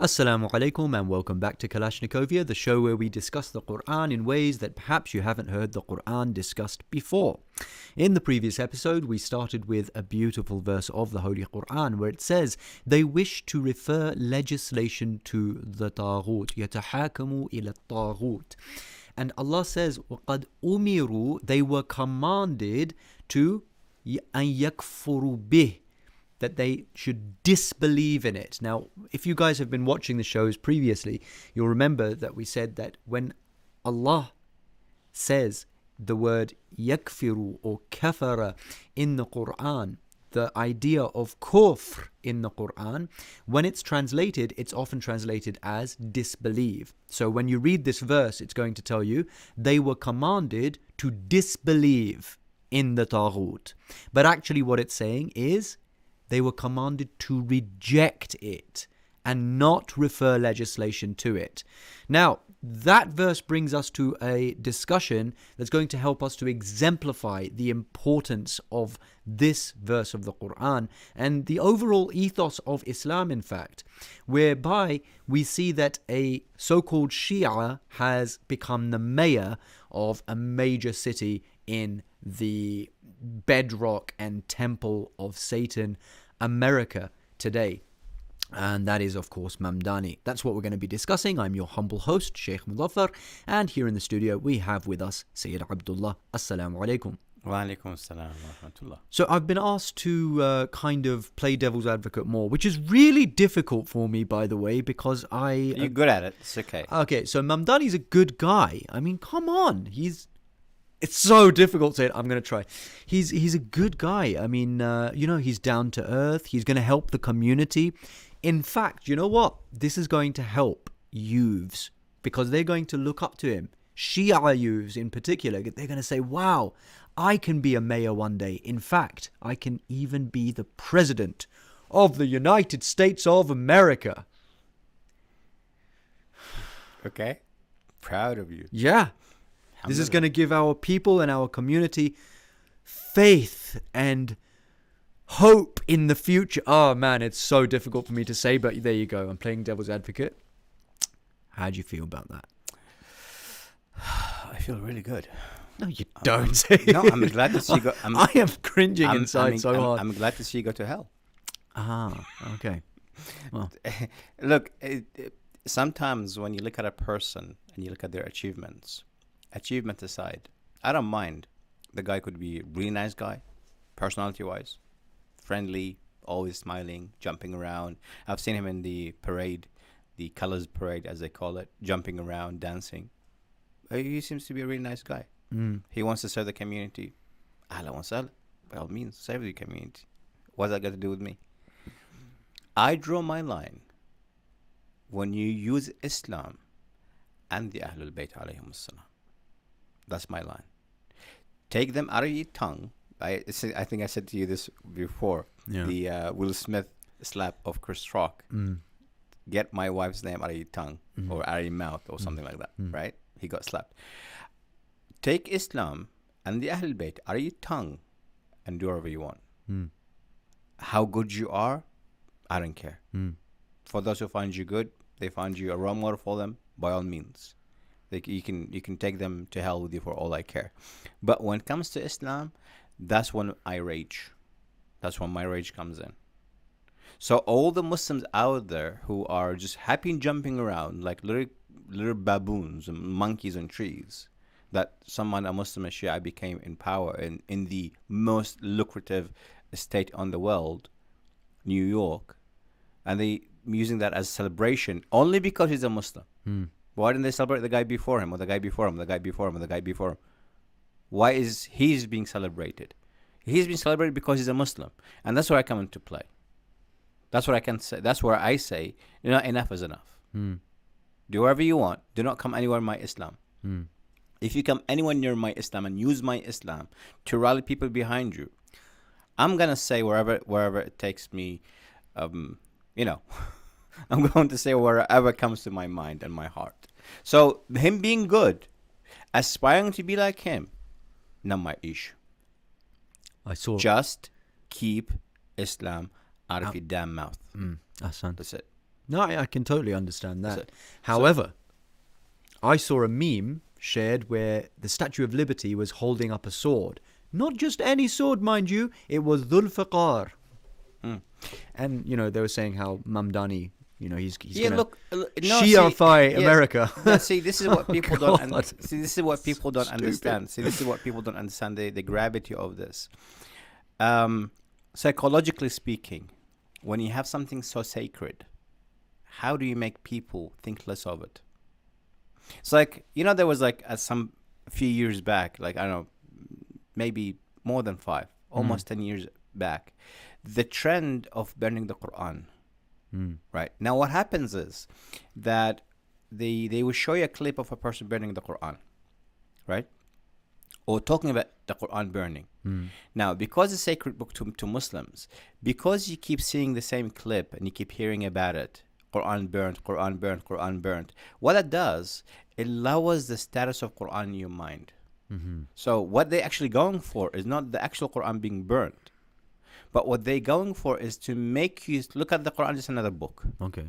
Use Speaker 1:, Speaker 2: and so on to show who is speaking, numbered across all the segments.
Speaker 1: Assalamu alaikum and welcome back to Kalashnikovia, the show where we discuss the Quran in ways that perhaps you haven't heard the Quran discussed before. In the previous episode, we started with a beautiful verse of the Holy Quran where it says, they wish to refer legislation to the Taghut, يَتَحَاكَمُوا إِلَى الطَّاغُوتِ. And Allah says, وَقَدْ أُمِرُوا, they were commanded to أَن يَكْفُرُوا بِهِ, that they should disbelieve in it. Now, if you guys have been watching the shows previously, you'll remember that we said that when Allah says the word yakfiru or kafara in the Quran, the idea of kufr in the Quran, when it's translated, it's often translated as disbelieve. So when you read this verse, it's going to tell you they were commanded to disbelieve in the Taghut. But actually what it's saying is they were commanded to reject it and not refer legislation to it. Now, that verse brings us to a discussion that's going to help us to exemplify the importance of this verse of the Quran and the overall ethos of Islam, in fact, whereby we see that a so-called Shia has become the mayor of a major city in the bedrock and temple of Satan, America, today. And that is, of course, Mamdani. That's what we're going to be discussing. I'm your humble host, Sheik Muzzafar, and here in the studio we have with us Sayyid Abdullah. Assalamu alaikum.
Speaker 2: Wa alaikum assalam wa rahmatullah.
Speaker 1: So I've been asked to kind of play devil's advocate more, which is really difficult for me, by the way, because
Speaker 2: You're good at it. It's okay.
Speaker 1: Okay, so Mamdani's a good guy. I mean, come on. It's so difficult to say it. I'm going to try. He's a good guy. I mean, he's down to earth. He's going to help the community. In fact, you know what? This is going to help youths because they're going to look up to him. Shia youths in particular, they're going to say, wow, I can be a mayor one day. In fact, I can even be the president of the United States of America.
Speaker 2: Okay. Proud of you.
Speaker 1: Yeah. This is going to give our people and our community faith and hope in the future. Oh man, it's so difficult for me to say, but there you go. I'm playing devil's advocate. How do you feel about that?
Speaker 2: I feel really good.
Speaker 1: No, you don't.
Speaker 2: No, I'm glad to see you go.
Speaker 1: I am cringing inside so hard.
Speaker 2: I'm glad to see you go to hell.
Speaker 1: Ah, okay. Well,
Speaker 2: look, sometimes when you look at a person and you look at their achievement aside, I don't mind. The guy could be a really nice guy, personality-wise, friendly, always smiling, jumping around. I've seen him in the parade, the colors parade as they call it, jumping around, dancing. He seems to be a really nice guy. He wants to serve the community. Ahlan wa sahlan. By all means, serve the community. What's that got to do with me? I draw my line when you use Islam and the Ahlul Bayt alayhim as-salam. That's my line. Take them out of your tongue. I think I said to you this before. Yeah. The Will Smith slap of Chris Rock. Get my wife's name out of your tongue or out of your mouth or something like that. Right? He got slapped. Take Islam and the Ahlul Bayt out of your tongue and do whatever you want. How good you are, I don't care. For those who find you good, they find you a role model for them, by all means. You can take them to hell with you for all I care. But when it comes to Islam, that's when I rage. That's when my rage comes in. So all the Muslims out there who are just happy and jumping around like little baboons and monkeys on trees, that someone, a Muslim, a Shia, became in power in the most lucrative state on the world, New York, and they using that as celebration only because he's a Muslim. Why didn't they celebrate the guy before him or the guy before him, the guy before him, or the guy before him? Why is he being celebrated? He's being celebrated because he's a Muslim. And that's where I come into play. That's what I can say. That's where I say, enough is enough. Do whatever you want. Do not come anywhere in my Islam. If you come anywhere near my Islam and use my Islam to rally people behind you, I'm going to say wherever it takes me, I'm going to say wherever comes to my mind and my heart. So him being good, aspiring to be like him, not my issue. Just keep Islam out of your damn mouth. That's it.
Speaker 1: No, I can totally understand that.
Speaker 2: So-
Speaker 1: However, I saw a meme shared where the Statue of Liberty was holding up a sword. Not just any sword, mind you. It was Zulfiqar.
Speaker 2: Mm.
Speaker 1: And, you know, they were saying how Mamdani, you know, he's
Speaker 2: Yeah,
Speaker 1: going to
Speaker 2: look, no,
Speaker 1: Shiify
Speaker 2: see,
Speaker 1: America.
Speaker 2: No, see, this is what people don't.
Speaker 1: God.
Speaker 2: See, this is what people don't
Speaker 1: Stupid.
Speaker 2: understand. See, this is what people don't understand. The gravity of this. Psychologically speaking, when you have something so sacred, how do you make people think less of it? It's like, you know, there was like a few years back, like, I don't know, maybe more than 5, almost 10 years back, the trend of burning the Quran. Right. Now, what happens is that they will show you a clip of a person burning the Quran, right? Or talking about the Quran burning. Now, because it's a sacred book to Muslims, because you keep seeing the same clip and you keep hearing about it, Quran burnt, Quran burnt, Quran burnt, what it does, it lowers the status of Quran in your mind. So what they're actually going for is not the actual Quran being burnt, but what they're going for is to make you look at the Quran as another book.
Speaker 1: Okay.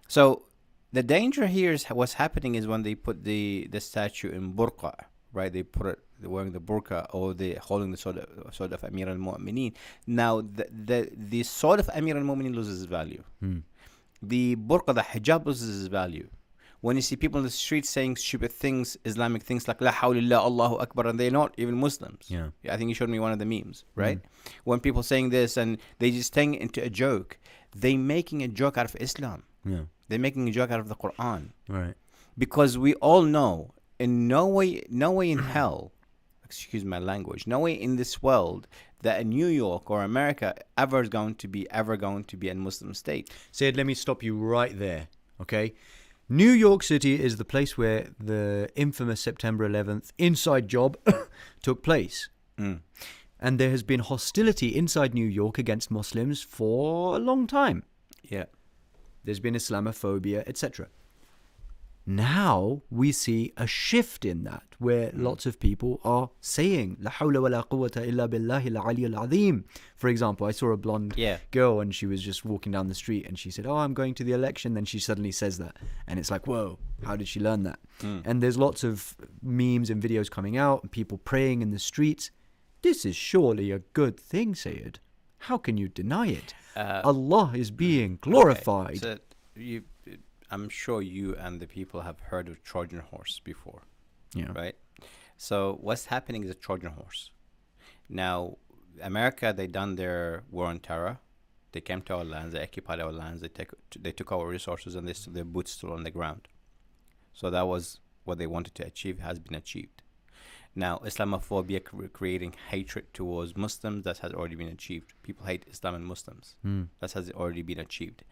Speaker 2: So the danger here is what's happening is when they put the statue in burqa, right? They put it, they're wearing the burqa, or they holding the sword of Amir al-Mu'mineen. Now the sword of Amir al-Mu'mineen loses value. The burqa, the hijab, loses its value. When you see people in the street saying stupid things, Islamic things like La hawlillah, Allahu Akbar, and they're not even Muslims.
Speaker 1: Yeah.
Speaker 2: I think you showed me one of the memes, right? When people saying this and they just saying it into a joke, they making a joke out of Islam.
Speaker 1: Yeah.
Speaker 2: They're making a joke out of the Quran.
Speaker 1: Right.
Speaker 2: Because we all know, in no way in hell, excuse my language, no way in this world that in New York or America ever going to be a Muslim state.
Speaker 1: Sayyid, let me stop you right there, okay? New York City is the place where the infamous September 11th inside job took place. And there has been hostility inside New York against Muslims for a long time.
Speaker 2: Yeah.
Speaker 1: There's been Islamophobia, etc. Now we see a shift in that, where lots of people are saying La hawla wa la quwwata illa billahi al-ali al-azim. For example, I saw a blonde girl and she was just walking down the street and she said, "Oh, I'm going to the election." Then she suddenly says that, and it's like, whoa, how did she learn that? And there's lots of memes and videos coming out and people praying in the streets. This is surely a good thing, Sayyid. How can you deny it? Allah is being glorified.
Speaker 2: Okay. So I'm sure you and the people have heard of Trojan Horse before, right? So what's happening is a Trojan Horse. Now, America, they done their war on terror. They came to our lands, they occupied our lands, they took our resources, and their boots still on the ground. So that was what they wanted to achieve, has been achieved. Now, Islamophobia, creating hatred towards Muslims, that has already been achieved. People hate Islam and Muslims. That has already been achieved.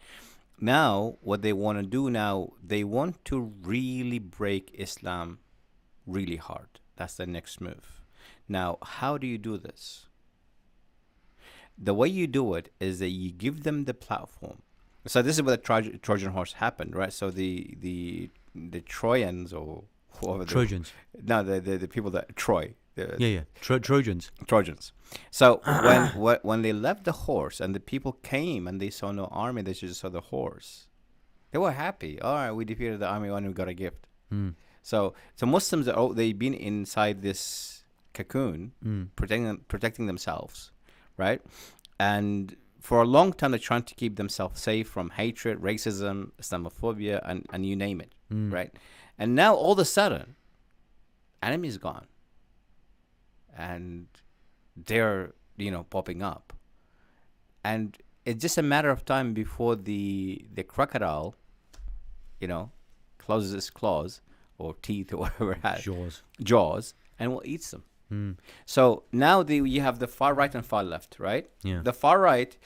Speaker 2: Now, what they want to do now, they want to really break Islam really hard. That's the next move. Now, how do you do this? The way you do it is that you give them the platform. So this is where the Trojan Horse happened, right? So the Trojans, or whoever
Speaker 1: Trojans.
Speaker 2: the people that Troy.
Speaker 1: Trojans.
Speaker 2: Trojans. So when they left the horse and the people came and they saw no army, they just saw the horse. They were happy. All right, we defeated the army and we got a gift. So Muslims, they've been inside this cocoon, protecting themselves, right? And for a long time, they're trying to keep themselves safe from hatred, racism, Islamophobia, and you name it, right? And now all of a sudden, enemy is gone. And they're, popping up. And it's just a matter of time before the crocodile, closes its claws or teeth or whatever it has. Jaws, and will eat them. So now you have the far right and far left, right?
Speaker 1: Yeah.
Speaker 2: The far right,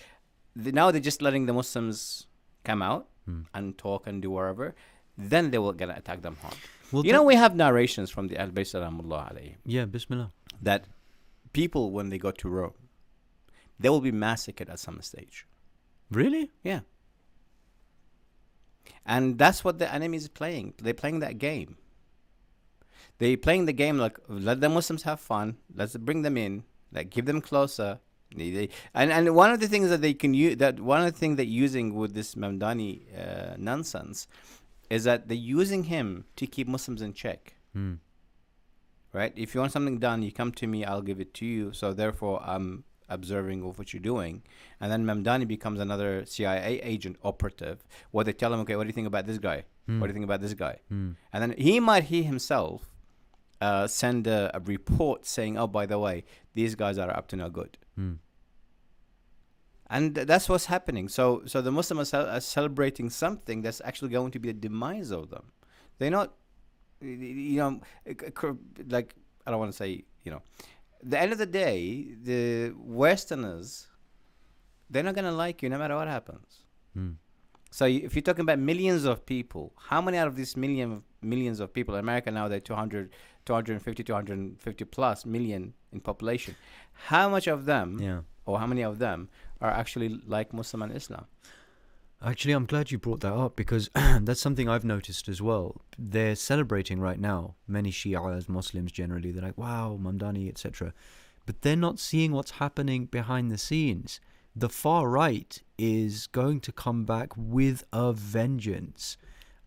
Speaker 2: now they're just letting the Muslims come out and talk and do whatever. Then they will gonna attack them hard. Well, we have narrations from the Al-Bayt Salamullah alayhi.
Speaker 1: Yeah, Bismillah.
Speaker 2: That people, when they go to Rome, they will be massacred at some stage.
Speaker 1: Really?
Speaker 2: Yeah. And that's what the enemy is playing. They're playing that game. They're playing the game like, let the Muslims have fun. Let's bring them in. Like, give them closer. And one of the things that they can use, that one of the things that using with this Mamdani nonsense is that they're using him to keep Muslims in check. Right? If you want something done, you come to me, I'll give it to you. So therefore, I'm observing of what you're doing. And then Mamdani becomes another CIA agent operative, where they tell him, okay, what do you think about this guy? What do you think about this guy? And then he himself send a report saying, oh, by the way, these guys are up to no good. And that's what's happening. So the Muslims are celebrating something that's actually going to be the demise of them. They're not, like, I don't want to say, the end of the day, the Westerners, they're not going to like you no matter what happens. So if you're talking about millions of people, how many out of these millions of people, in America now they're 250 plus million in population, how much of them, or how many of them are actually like Muslim and Islam?
Speaker 1: Actually, I'm glad you brought that up, because that's something I've noticed as well. They're celebrating right now, many Shias, Muslims generally, they're like, wow, Mamdani, etc. But they're not seeing what's happening behind the scenes. The far right is going to come back with a vengeance.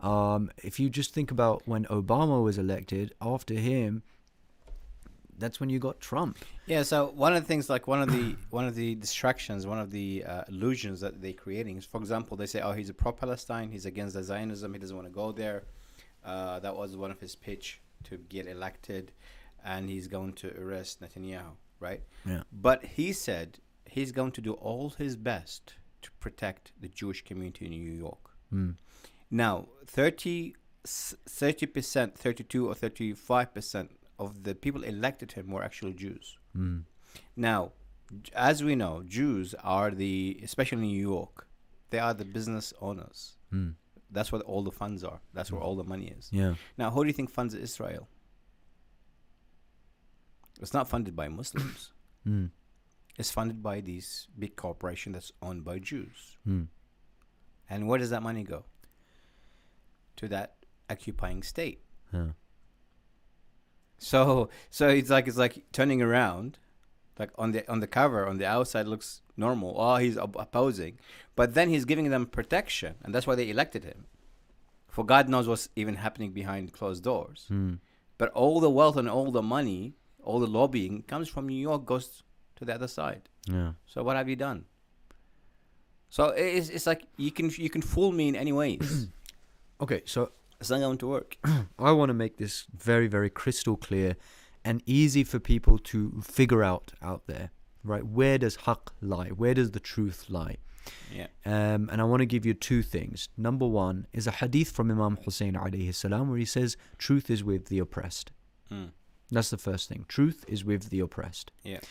Speaker 1: If you just think about when Obama was elected, after him, that's when you got Trump.
Speaker 2: Yeah, so one of the things, like one of the distractions, one of the illusions that they're creating is, for example, they say, oh, he's a pro-Palestine, he's against the Zionism, he doesn't want to go there. That was one of his pitch to get elected, and he's going to arrest Netanyahu, right?
Speaker 1: Yeah.
Speaker 2: But he said he's going to do all his best to protect the Jewish community in New York. Now, 30%, 32 or 35% of the people elected him were actually Jews. Now, as we know, Jews are especially in New York, they are the business owners. That's where all the funds are. That's where all the money is.
Speaker 1: Yeah.
Speaker 2: Now, who do you think funds Israel? It's not funded by Muslims. It's funded by these big corporations that's owned by Jews. And where does that money go? To that occupying state. So it's like turning around, like on the cover, on the outside looks normal. Oh, he's opposing, but then he's giving them protection, and that's why they elected him. For God knows what's even happening behind closed doors. But all the wealth and all the money, all the lobbying comes from New York, goes to the other side.
Speaker 1: Yeah.
Speaker 2: So what have you done? So it's like you can fool me in any ways.
Speaker 1: Okay, so
Speaker 2: It's not going to work.
Speaker 1: I want to make this very, very crystal clear and easy for people to figure out there, right? Where does haqq lie? Where does the truth lie?
Speaker 2: Yeah.
Speaker 1: And I want to give you two things. Number one is a hadith from Imam Hussein alayhi salam, where he says, truth is with the oppressed. That's the first thing. Truth is with the oppressed.
Speaker 2: Yeah.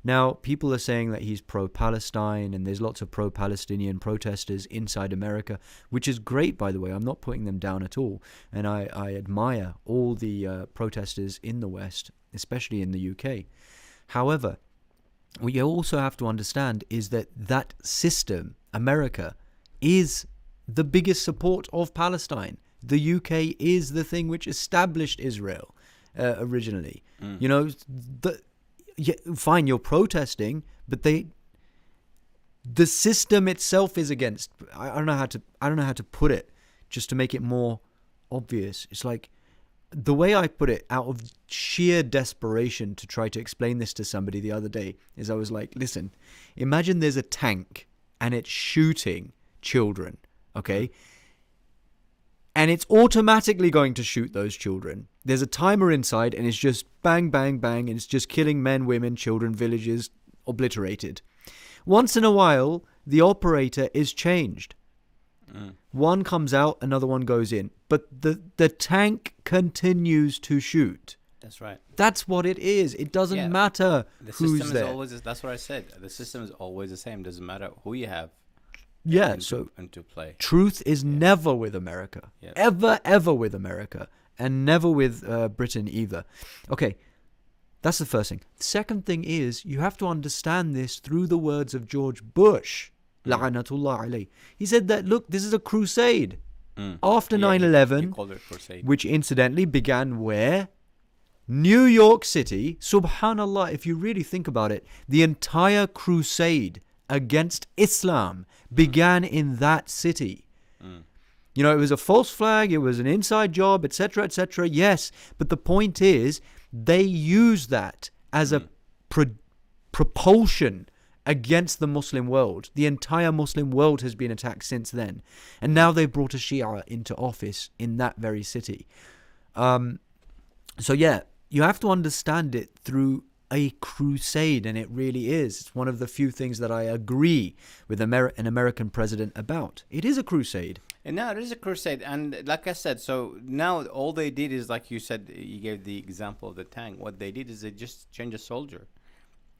Speaker 1: Now, people are saying that he's pro-Palestine, and there's lots of pro-Palestinian protesters inside America, which is great, by the way. I'm not putting them down at all. And I admire all the protesters in the West, especially in the UK. However, what you also have to understand is that system, America, is the biggest support of Palestine. The UK is the thing which established Israel originally. You know, fine, you're protesting, but the system itself is against. I don't know how to put it, just to make it more obvious. It's like, the way I put it, out of sheer desperation to try to explain this to somebody the other day, is I was like, listen, imagine there's a tank and it's shooting children, okay? And it's automatically going to shoot those children. There's a timer inside and it's just bang, bang, bang, and it's just killing men, women, children, villages, obliterated. Once in a while, the operator is changed. One comes out, another one goes in. But the tank continues to shoot.
Speaker 2: That's right.
Speaker 1: That's what it is. It doesn't matter who's there.
Speaker 2: That's what I said. The system is always the same. Doesn't matter who you have.
Speaker 1: Yeah,
Speaker 2: into play.
Speaker 1: Truth is never with America.
Speaker 2: Yeah.
Speaker 1: Ever with America. And never with Britain either. Okay, that's the first thing. The second thing is, you have to understand this through the words of George Bush. La'anatullah alayh. He said that, look, this is a crusade. After 9/11,
Speaker 2: he called it crusade.
Speaker 1: which incidentally began where? New York City, subhanallah, if you really think about it, the entire crusade against Islam began in that city. You know, it was a false flag, it was an inside job, etc., etc. Yes, but the point is, they use that as a propulsion against the Muslim world. The entire Muslim world has been attacked since then. And now they've brought a Shia into office in that very city. So yeah, you have to understand it through a crusade, and it really is. It's one of the few things that I agree with an American president about. It is a crusade.
Speaker 2: And now it is a crusade, and like I said, so now all they did is, like you said, you gave the example of the tank. What they did is they just changed a soldier.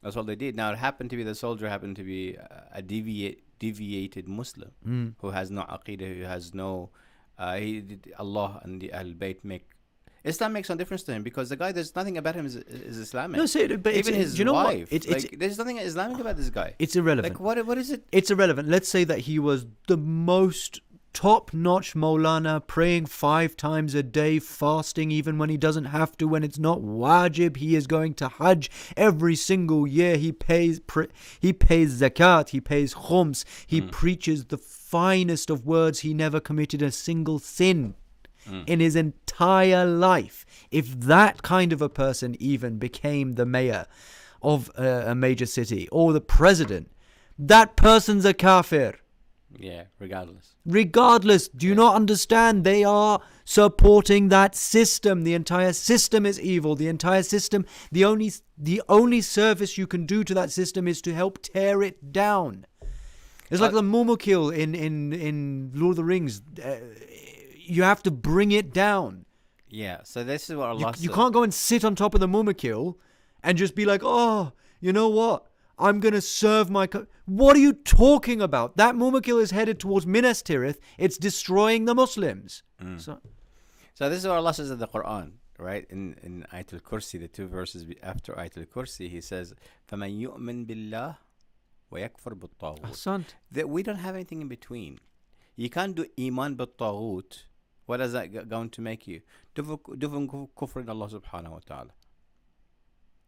Speaker 2: That's all they did. Now it happened to be the soldier happened to be a deviated Muslim who has no aqidah, who has no Allah and the Ahl Bayt make. Islam makes no difference to him because the guy, there's nothing about him is Islamic.
Speaker 1: No, say it, but
Speaker 2: even his
Speaker 1: you know
Speaker 2: wife,
Speaker 1: what?
Speaker 2: There's nothing Islamic about this guy.
Speaker 1: It's irrelevant.
Speaker 2: Like what is it?
Speaker 1: It's irrelevant. Let's say that he was the most top-notch Maulana, praying 5 times a day, fasting even when he doesn't have to, when it's not wajib. He is going to Hajj every single year. He pays zakat, he pays khums, he preaches the finest of words. He never committed a single sin in his entire life. If that kind of a person even became the mayor of a major city or the president, that person's a kafir.
Speaker 2: Yeah, regardless.
Speaker 1: Do you not understand? They are supporting that system. The entire system is evil. The entire system, the only service you can do to that system is to help tear it down. It's like the Mumukil in Lord of the Rings. You have to bring it down.
Speaker 2: Yeah, so this is what Allah said.
Speaker 1: You can't go and sit on top of the Mumukil and just be like, oh, you know what? I'm going to serve my... What are you talking about? That Mumukil is headed towards Minas Tirith. It's destroying the Muslims. So
Speaker 2: this is what Allah says in the Quran, right? In Ayatul Kursi, the 2 verses after Ayatul Kursi, He says, فَمَنْ يُؤْمِن بِاللَّهِ وَيَكْفُرْ بِالطَّاغُوتِ.
Speaker 1: Ahsant.
Speaker 2: That we don't have anything in between. You can't do iman bil-taghut. What is that going to make you? Dufun kufr in Allah subhanahu wa ta'ala.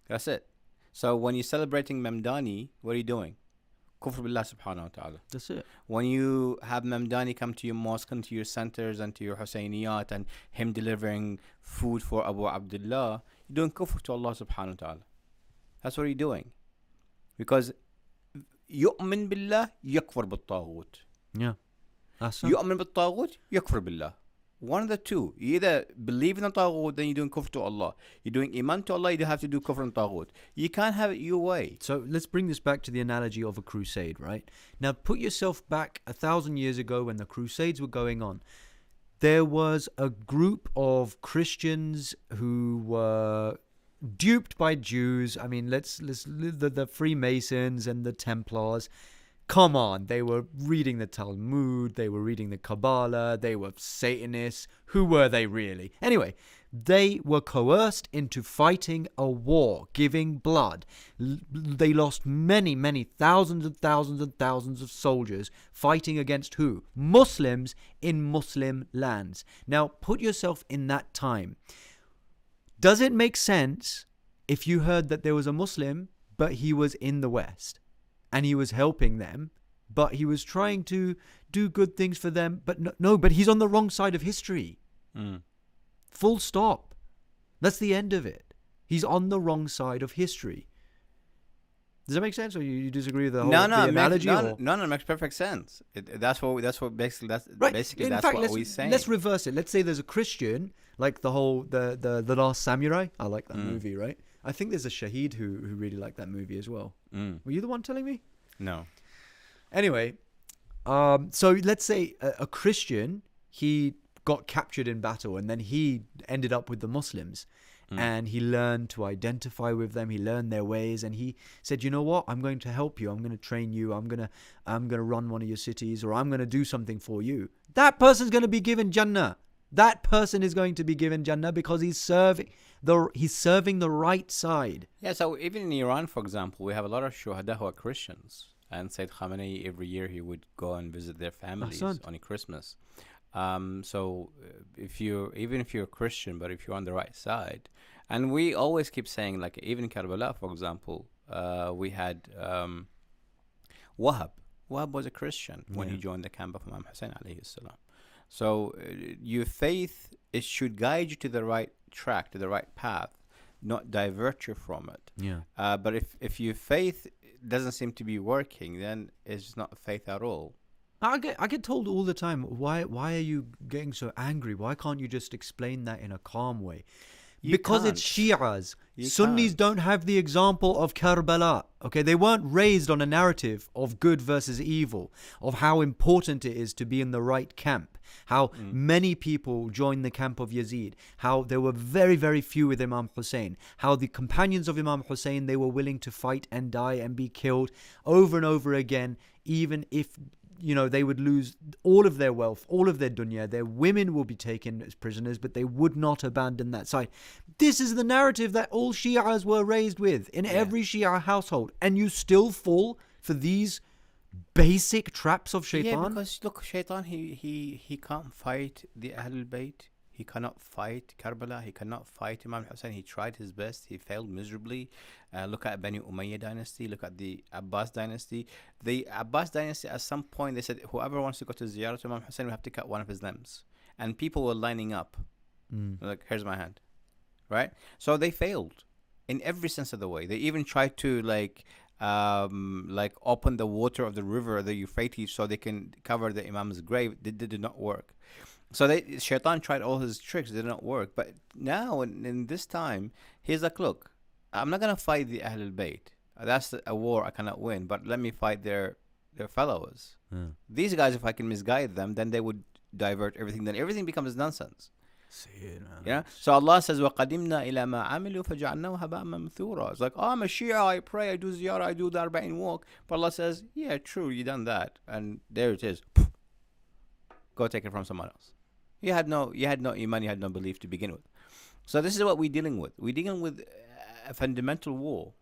Speaker 2: That's it. So when you're celebrating Mamdani, what are you doing? Kufr billah subhanahu wa ta'ala.
Speaker 1: That's it.
Speaker 2: When you have Mamdani come to your mosque and to your centers and to your Husayniyat and him delivering food for Abu Abdullah, you're doing kufr to Allah subhanahu wa ta'ala. That's what you're doing. Because yu'min billah yakfur bil-taghut.
Speaker 1: Yeah.
Speaker 2: Yu'min bil-taghut yakfur billah. One of the two. You either believe in the Taghut, then you're doing kufr to Allah. You're doing iman to Allah, you don't have to do kufr and Taghut. You can't have it your way.
Speaker 1: So let's bring this back to the analogy of a crusade, right? Now put yourself back 1,000 years ago when the crusades were going on. There was a group of Christians who were duped by Jews. I mean, let's the Freemasons and the Templars. Come on, they were reading the Talmud, they were reading the Kabbalah, they were Satanists. Who were they really? Anyway, they were coerced into fighting a war, giving blood. They lost many, many thousands and thousands and thousands of soldiers fighting against who? Muslims in Muslim lands. Now, put yourself in that time. Does it make sense if you heard that there was a Muslim, but he was in the West? And he was helping them, but he was trying to do good things for them. But no, but he's on the wrong side of history. Full stop. That's the end of it. He's on the wrong side of history. Does that make sense, or you disagree with the whole the analogy?
Speaker 2: No, it makes perfect sense. That's what basically what we're saying.
Speaker 1: Let's reverse it. Let's say there's a Christian, like the Last Samurai. I like that movie, right? I think there's a Shaheed who really liked that movie as well. Were you the one telling me?
Speaker 2: No.
Speaker 1: Anyway, so let's say a Christian, he got captured in battle and then he ended up with the Muslims and he learned to identify with them. He learned their ways and he said, you know what? I'm going to help you. I'm going to train you. I'm going to run one of your cities, or I'm going to do something for you. That person's going to be given Jannah. That person is going to be given Jannah because he's serving the right side.
Speaker 2: Yeah, so even in Iran, for example, we have a lot of shuhada who are Christians. And Sayyid Khamenei, every year he would go and visit their families on Christmas. So if you're a Christian, but if you're on the right side, And we always keep saying, like, even in Karbala, for example, we had Wahab. Wahab was a Christian when he joined the camp of Imam Hussein alayhi salam. So your faith, it should guide you to the right track, to the right path, not divert you from it.
Speaker 1: Yeah.
Speaker 2: But if your faith doesn't seem to be working, then it's not faith at all.
Speaker 1: I get told all the time, why are you getting so angry? Why can't you just explain that in a calm way? Because it's Shias. Sunnis don't have the example of Karbala. Okay, they weren't raised on a narrative of good versus evil, of how important it is to be in the right camp, how many people joined the camp of Yazid, how there were very, very few with Imam Hussein, how the companions of Imam Hussein, they were willing to fight and die and be killed over and over again, even if they would lose all of their wealth, all of their dunya, their women will be taken as prisoners, but they would not abandon that side. This is the narrative that all Shias were raised with in every Shia household. And you still fall for these basic traps of Shaitan?
Speaker 2: Yeah, because look, Shaitan, he can't fight the Ahlul Bayt. He cannot fight Karbala. He cannot fight Imam Hussein. He tried his best. He failed miserably. Look at Bani Umayyah dynasty. Look at the Abbas dynasty. The Abbas dynasty, at some point, they said, whoever wants to go to Ziyarah to Imam Hussein, we have to cut one of his limbs. And people were lining up. Like, here's my hand. Right? So they failed in every sense of the way. They even tried to, like open the water of the river, the Euphrates, so they can cover the Imam's grave. It did not work. So Shaitan tried all his tricks, it did not work. But now, in this time, he's like, look, I'm not going to fight the Ahlul Bayt. That's a war I cannot win, but let me fight their fellows. These guys, if I can misguide them, then they would divert everything. Then everything becomes nonsense. Yeah. So Allah says, وَقَدِمْنَا إِلَى مَا عَمِلُوا فَجَعَلْنَاهُ هَبَاءً مَنْثُورًا. It's like, I'm a Shia, I pray, I do ziyarah, I do the Arba'in walk. But Allah says, yeah, true, you done that. And there it is. Go take it from someone else. You had no iman, you had no belief to begin with. So this is what we're dealing with. We're dealing with a fundamental war,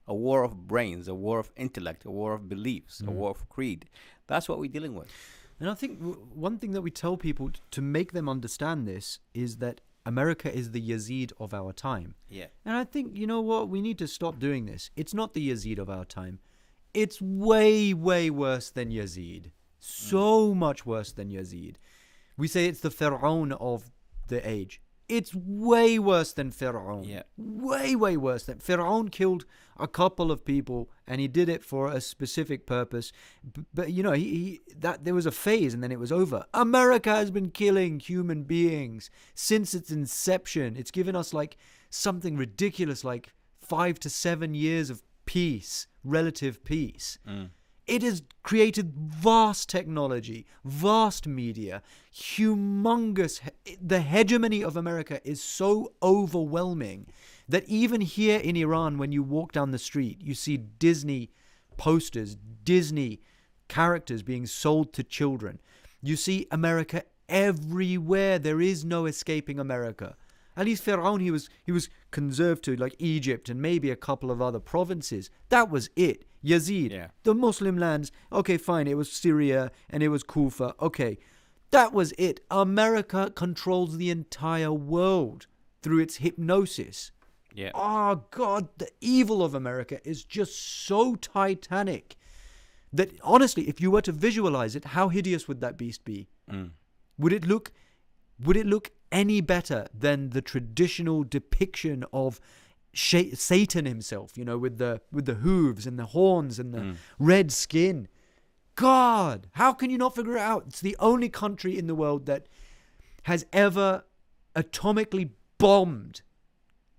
Speaker 2: a war of brains, a war of intellect, a war of beliefs, a war of creed. That's what we're dealing with.
Speaker 1: And I think one thing that we tell people to make them understand this is that America is the Yazid of our time.
Speaker 2: Yeah.
Speaker 1: And I think, you know what, we need to stop doing this. It's not the Yazid of our time. It's way, way worse than Yazid. So much worse than Yazid. We say it's the Fir'aun of the age. It's way worse than Fir'aun.
Speaker 2: Yeah.
Speaker 1: Way, way worse than Fir'aun killed a couple of people, and he did it for a specific purpose. But there was a phase, and then it was over. America has been killing human beings since its inception. It's given us like something ridiculous, like 5 to 7 years of peace, relative peace. It has created vast technology, vast media, humongous. The hegemony of America is so overwhelming that even here in Iran, when you walk down the street, you see Disney posters, Disney characters being sold to children. You see America everywhere. There is no escaping America. At least Fir'aun, he was conserved to like Egypt and maybe a couple of other provinces. That was it. Yazid, the Muslim lands, okay, fine, it was Syria and it was Kufa, okay. That was it. America controls the entire world through its hypnosis.
Speaker 2: Yeah.
Speaker 1: Oh, God, the evil of America is just so titanic that, honestly, if you were to visualize it, how hideous would that beast be? Would it look any better than the traditional depiction of Satan himself, with the hooves and the horns and the red skin? God, how can you not figure it out? It's the only country in the world that has ever atomically bombed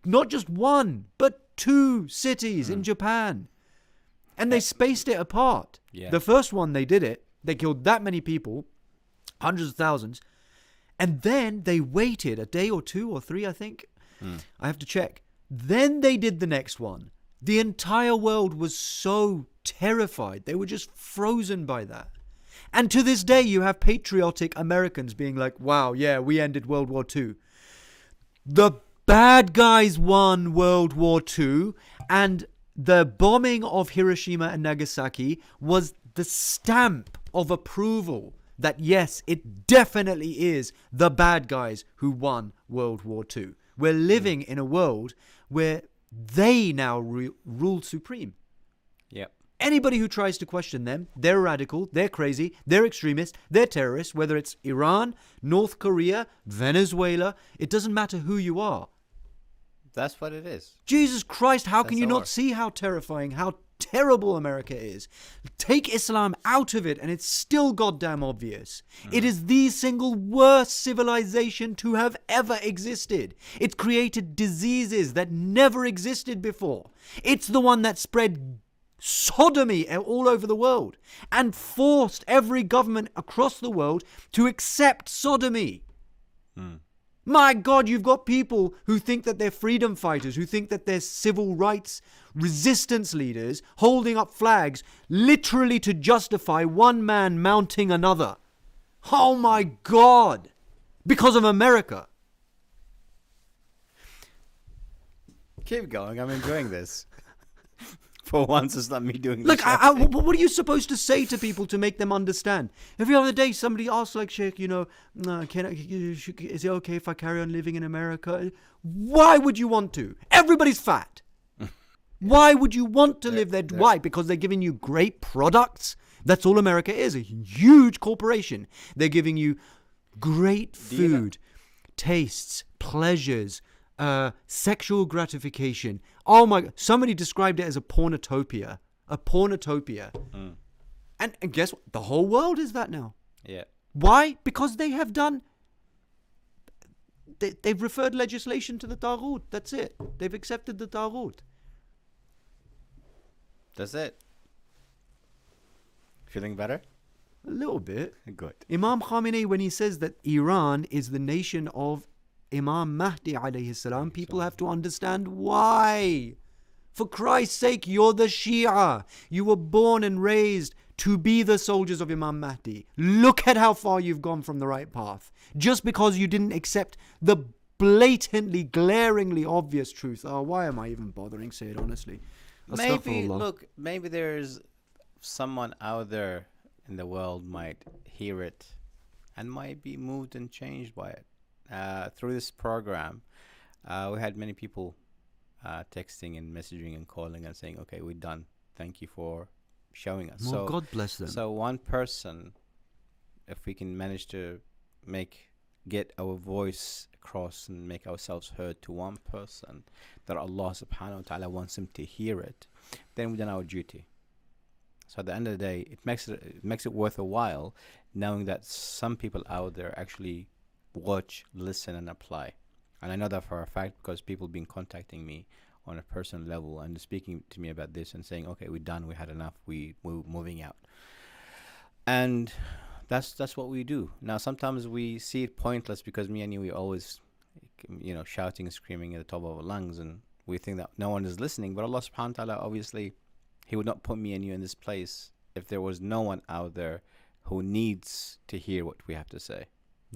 Speaker 1: not just one, but 2 cities in Japan. And they spaced it apart.
Speaker 2: Yeah.
Speaker 1: The first one, they did it. They killed that many people, hundreds of thousands. And then they waited a day or 2 or 3, I think. I have to check. Then they did the next one. The entire world was so terrified. They were just frozen by that. And to this day, you have patriotic Americans being like, wow, yeah, we ended World War II. The bad guys won World War II, and the bombing of Hiroshima and Nagasaki was the stamp of approval that, yes, it definitely is the bad guys who won World War II. We're living in a world where they now rule supreme.
Speaker 2: Yep.
Speaker 1: Anybody who tries to question them, they're radical, they're crazy, they're extremist, they're terrorists, whether it's Iran, North Korea, Venezuela, it doesn't matter who you are.
Speaker 2: That's what it is.
Speaker 1: Jesus Christ, how can
Speaker 2: That's
Speaker 1: you
Speaker 2: the
Speaker 1: not
Speaker 2: war.
Speaker 1: see how terrifying, how terrible America is? Take Islam out of it and it's still goddamn obvious. It is the single worst civilization to have ever existed. It created diseases that never existed before. It's the one that spread sodomy all over the world and forced every government across the world to accept sodomy. My God, you've got people who think that they're freedom fighters, who think that they're civil rights resistance leaders holding up flags literally to justify one man mounting another. Oh my God! Because of America.
Speaker 2: Keep going. I'm enjoying this. For once, it's not me doing this.
Speaker 1: Look, what are you supposed to say to people to make them understand? Every other day, somebody asks, like, Sheik, is it okay if I carry on living in America? Why would you want to? Everybody's fat. Why would you want to live there? Why? Because they're giving you great products? That's all America is, a huge corporation. They're giving you great food, tastes, pleasures, sexual gratification. Oh my God. Somebody described it as a pornotopia. A pornotopia. And guess what? The whole world is that now.
Speaker 2: Yeah.
Speaker 1: Why? Because they have done... They've referred legislation to the Taghut. That's it. They've accepted the Taghut.
Speaker 2: That's it. Feeling better?
Speaker 1: A little bit.
Speaker 2: Good.
Speaker 1: Imam Khamenei, when he says that Iran is the nation of Imam Mahdi alayhi salam, people have to understand why. For Christ's sake, you're the Shia. You were born and raised to be the soldiers of Imam Mahdi. Look at how far you've gone from the right path. Just because you didn't accept the blatantly, glaringly obvious truth. Oh, why am I even bothering say it honestly?
Speaker 2: Maybe there's someone out there in the world might hear it and might be moved and changed by it. Through this program, we had many people texting and messaging and calling and saying, okay, we're done. Thank you for showing us.
Speaker 1: Well, God bless them.
Speaker 2: So one person, if we can manage to get our voice across and make ourselves heard to one person, that Allah subhanahu wa ta'ala wants him to hear it, then we've done our duty. So at the end of the day, it makes it worth a while knowing that some people out there actually watch, listen, and apply. And I know that for a fact because people have been contacting me on a personal level and speaking to me about this and saying, okay, we're done, we had enough, we're moving out. And that's what we do. Now, sometimes we see it pointless because me and you, we always, shouting and screaming at the top of our lungs, and we think that no one is listening. But Allah subhanahu wa ta'ala, obviously, He would not put me and you in this place if there was no one out there who needs to hear what we have to say.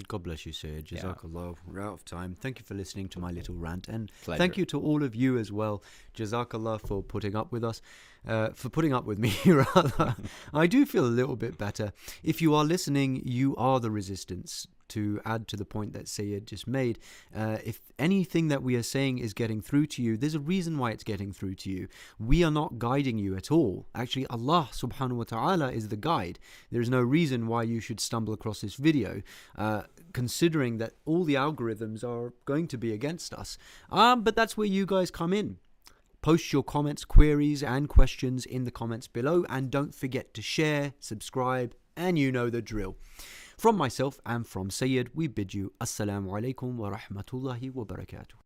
Speaker 1: God bless you, Sayyid. Jazakallah. We're out of time. Thank you for listening to my little rant. And
Speaker 2: Pleasure.
Speaker 1: Thank you to all of you as well. Jazakallah for putting up with us. For putting up with me, rather. I do feel a little bit better. If you are listening, you are the resistance. To add to the point that Sayyid just made, if anything that we are saying is getting through to you, there's a reason why it's getting through to you. We are not guiding you at all. Actually, Allah subhanahu wa ta'ala is the guide. There's no reason why you should stumble across this video, considering that all the algorithms are going to be against us. But that's where you guys come in. Post your comments, queries, and questions in the comments below, and don't forget to share, subscribe, and you know the drill. From myself and from Sayyid, we bid you Assalamu alaikum wa rahmatullahi wa barakatuh.